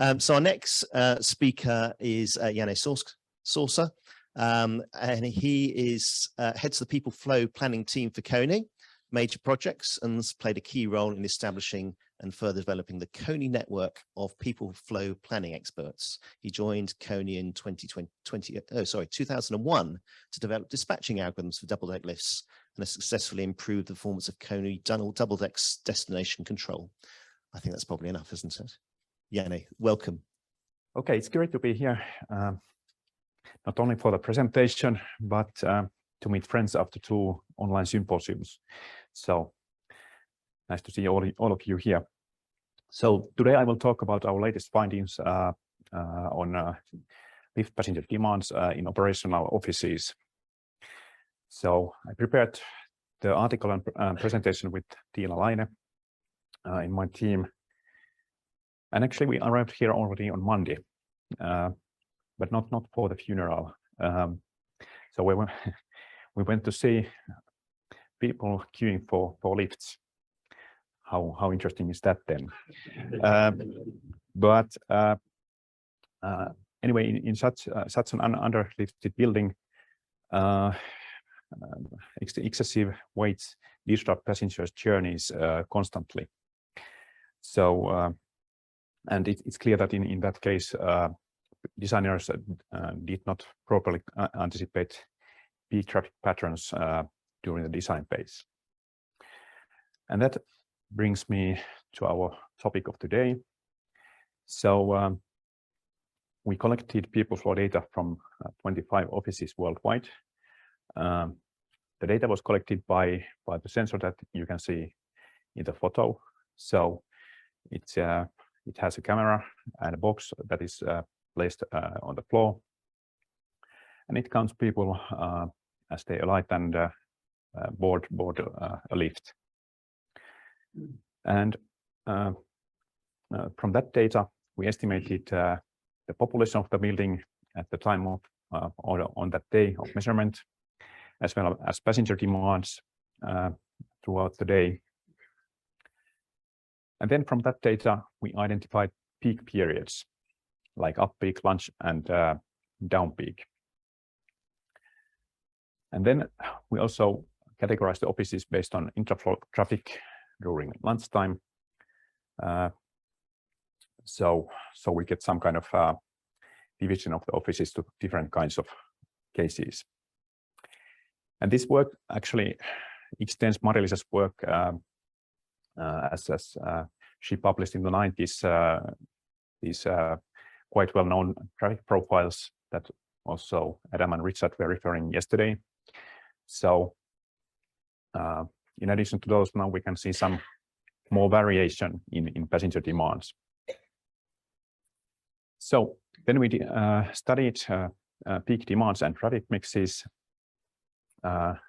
So our next speaker is Janne Sorsa, and he is heads the People Flow planning team for Kony major projects and has played a key role in establishing and further developing the Kony network of People Flow planning experts. He joined Kony in 2001 to develop dispatching algorithms for double-deck lifts and has successfully improved the performance of Kony double-deck destination control. I think that's probably enough, isn't it? Janne, welcome. Okay, it's great to be here, not only for the presentation, but to meet friends after 2 online symposiums. So nice to see all of you here. So today I will talk about our latest findings on lift passenger demands in operational offices. So I prepared the article and presentation with Tiina Laine in my team. And actually we arrived here already on Monday, but not for the funeral. So we went to see people queuing for lifts. How interesting is that then? Anyway, in such an underlifted building, excessive weights disrupt passengers' journeys constantly. So, and it's clear that in that case, designers did not properly anticipate peak traffic patterns during the design phase. And that brings me to our topic of today. So we collected people flow data from 25 offices worldwide. The data was collected by the sensor that you can see in the photo. So it has a camera and a box that is placed on the floor, and it counts people as they alight and board a lift. And from that data, we estimated the population of the building at the time of or on that day of measurement, as well as passenger demands throughout the day. And then from that data, we identified peak periods, like up peak, lunch, and down peak. And then we also categorized the offices based on intraflow traffic during lunchtime. So we get some kind of division of the offices to different kinds of cases. And this work actually extends Mari-Liisa's work as she published in the 90s these quite well-known traffic profiles that also Adam and Richard were referring yesterday. So in addition to those, now we can see some more variation in passenger demands. So then we studied peak demands and traffic mixes to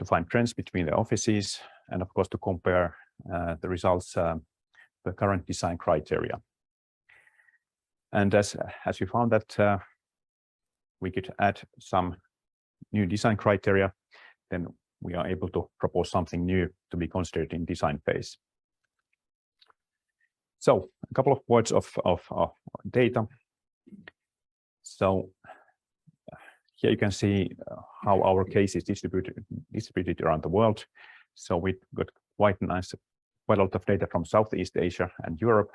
find trends between the offices, and of course to compare the results the current design criteria. And as we found that we could add some new design criteria, then we are able to propose something new to be considered in design phase. So a couple of words of data. So here you can see how our case is distributed around the world. So we got quite a lot of data from Southeast Asia and Europe,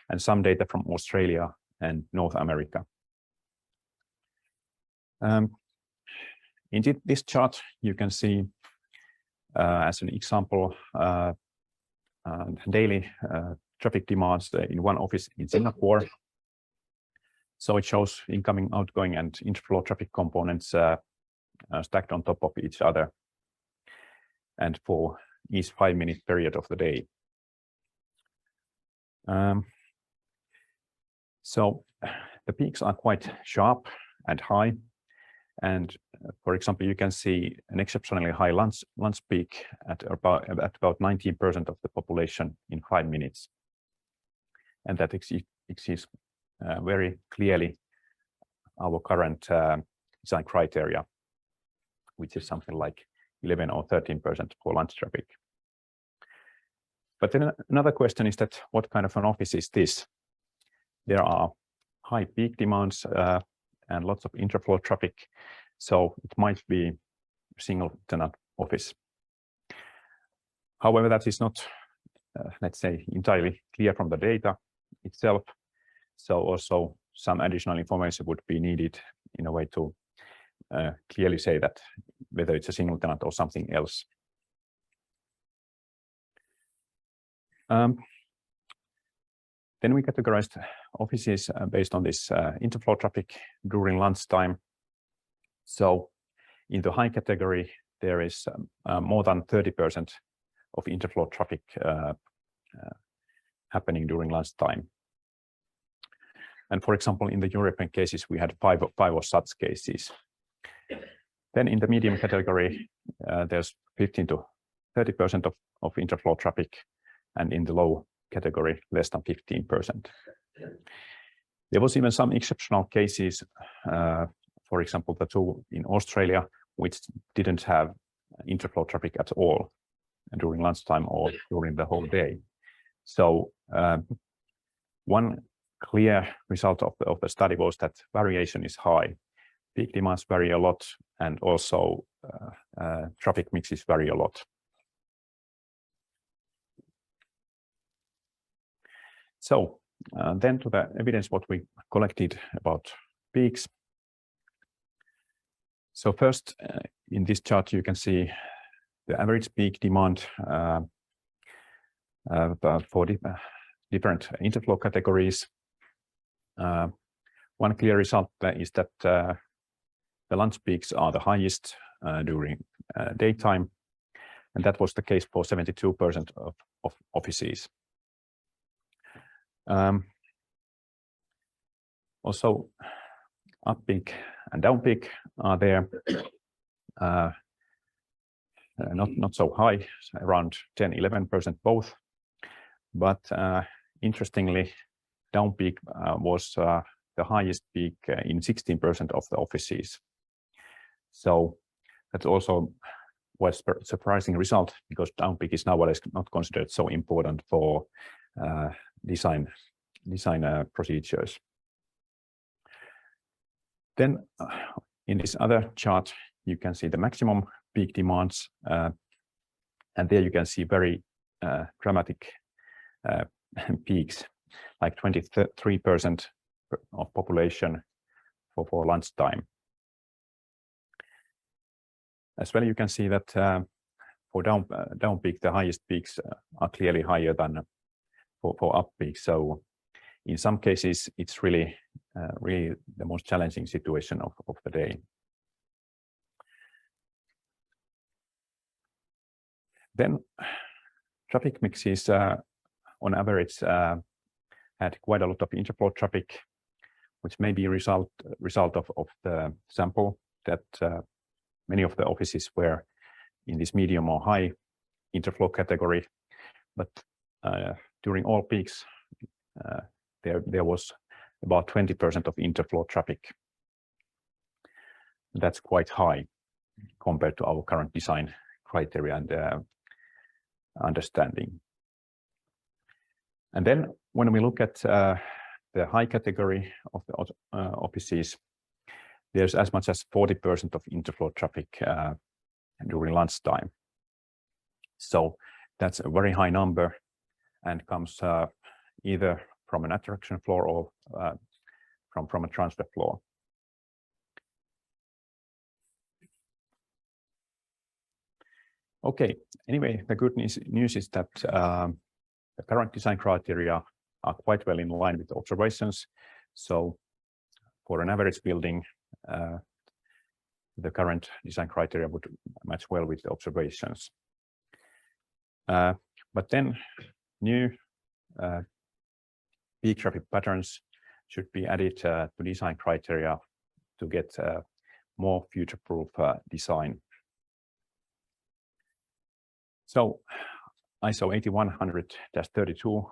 and some data from Australia and North America. In this chart, you can see, as an example, daily traffic demands in one office in Singapore. So it shows incoming, outgoing, and interflow traffic components stacked on top of each other, and for each 5-minute period of the day. So the peaks are quite sharp and high. And for example, you can see an exceptionally high lunch peak at about 19% of the population in 5 minutes. And that exceeds very clearly our current design criteria, which is something like 11 or 13% for lunch traffic. But then another question is that what kind of an office is this? there are high peak demands and lots of interflow traffic, so it might be a single tenant office. However, that is not, let's say, entirely clear from the data itself. So also some additional information would be needed in a way to clearly say that whether it's a single tenant or something else. Then we categorized offices based on this interflow traffic during lunchtime. So in the high category, there is more than 30% of interflow traffic happening during lunchtime. And for example, in the European cases, we had five of such cases. Then in the medium category, there's 15 to 30% of interflow traffic, and in the low category, less than 15%. There was even some exceptional cases, for example, the two in Australia, which didn't have interflow traffic at all during lunchtime or during the whole day. So one clear result of the study was that variation is high. Peak demands vary a lot, and also traffic mixes vary a lot. So then to the evidence what we collected about peaks. So first, in this chart, you can see the average peak demand for different interflow categories. One clear result is that the lunch peaks are the highest during daytime, and that was the case for 72% of offices. Also, up peak and down peak are there, not so high, around 10-11% both. But interestingly, down peak was the highest peak in 16% of the offices. So that's also was a surprising result, because down peak is nowadays not considered so important for design procedures. Then in this other chart, you can see the maximum peak demands, and there you can see very dramatic peaks, like 23% of population for lunchtime. As well, you can see that for down peak, the highest peaks are clearly higher than for up peak. So in some cases, it's really the most challenging situation of the day. Then traffic mixes on average had quite a lot of interflow traffic, which may be a result of the sample that many of the offices were in this medium or high interflow category. But during all peaks, there was about 20% of interflow traffic. That's quite high compared to our current design criteria and understanding. And then when we look at the high category of the offices, there's as much as 40% of interflow traffic during lunchtime. So that's a very high number, and comes either from an attraction floor or from a transfer floor. Okay, anyway, the good news is that the current design criteria are quite well in line with the observations. So for an average building, the current design criteria would match well with the observations. But then new peak traffic patterns should be added to design criteria to get more future-proof design. So ISO 8100-32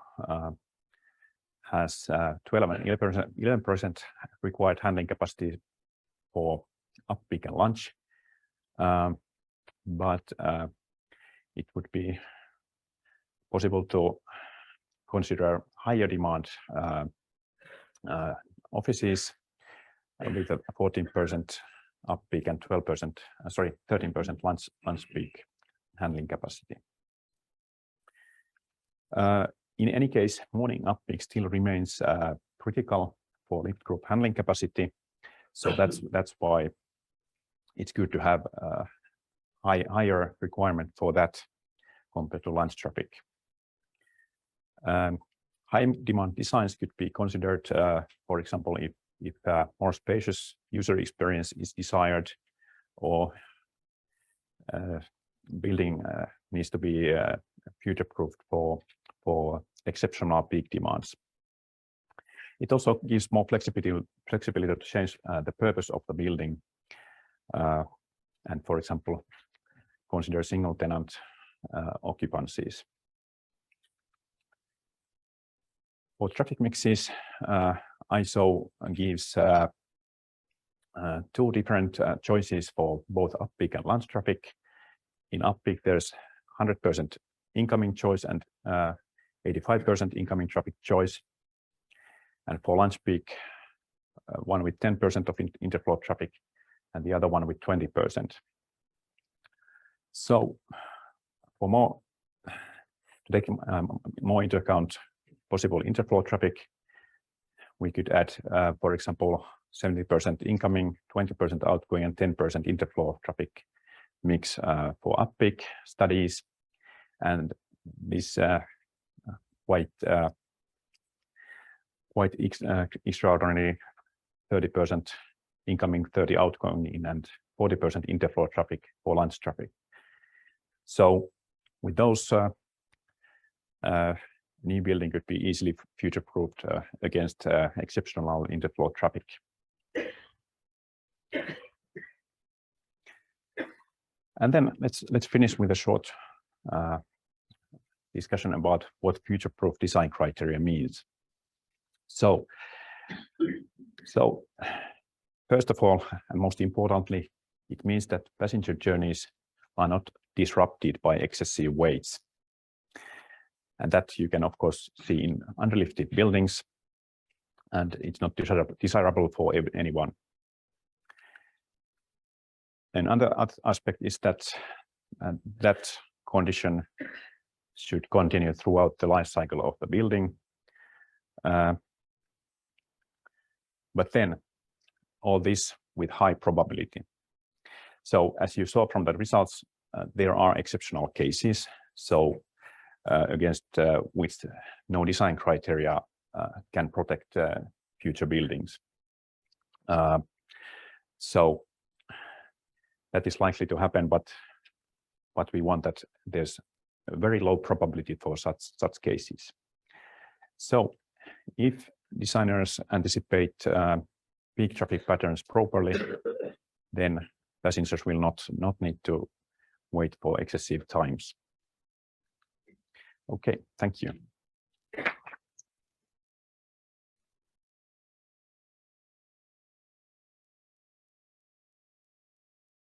has 12 and 11% required handling capacity for up peak and lunch, but it would be possible to consider higher demand offices with a 14% up peak and 13% lunch peak handling capacity. In any case, morning up peak still remains critical for lift group handling capacity. So that's why it's good to have a higher requirement for that compared to lunch traffic. High demand designs could be considered, for example, if more spacious user experience is desired, or building needs to be future-proofed for exceptional peak demands. It also gives more flexibility to change the purpose of the building, and for example, consider single tenant occupancies. For traffic mixes, ISO gives two different choices for both up peak and lunch traffic. In up peak, there's 100% incoming choice and 85% incoming traffic choice. And for lunch peak, one with 10% of interflow traffic and the other one with 20%. So to take more into account possible interflow traffic, we could add, for example, 70% incoming, 20% outgoing, and 10% interflow traffic mix for up peak studies. And this quite extraordinary 30% incoming, 30% outgoing in, and 40% interflow traffic for lunch traffic. So with those, new building could be easily future-proofed against exceptional interflow traffic. And then let's finish with a short discussion about what future-proof design criteria means. So first of all, and most importantly, it means that passenger journeys are not disrupted by excessive weights. And that you can, of course, see in underlifted buildings, and it's not desirable for anyone. Another aspect is that that condition should continue throughout the life cycle of the building. But then all this with high probability. So as you saw from the results, there are exceptional cases. So against which no design criteria can protect future buildings. So that is likely to happen, but we want that there's a very low probability for such cases. So if designers anticipate peak traffic patterns properly, then passengers will not need to wait for excessive times. Okay, thank you.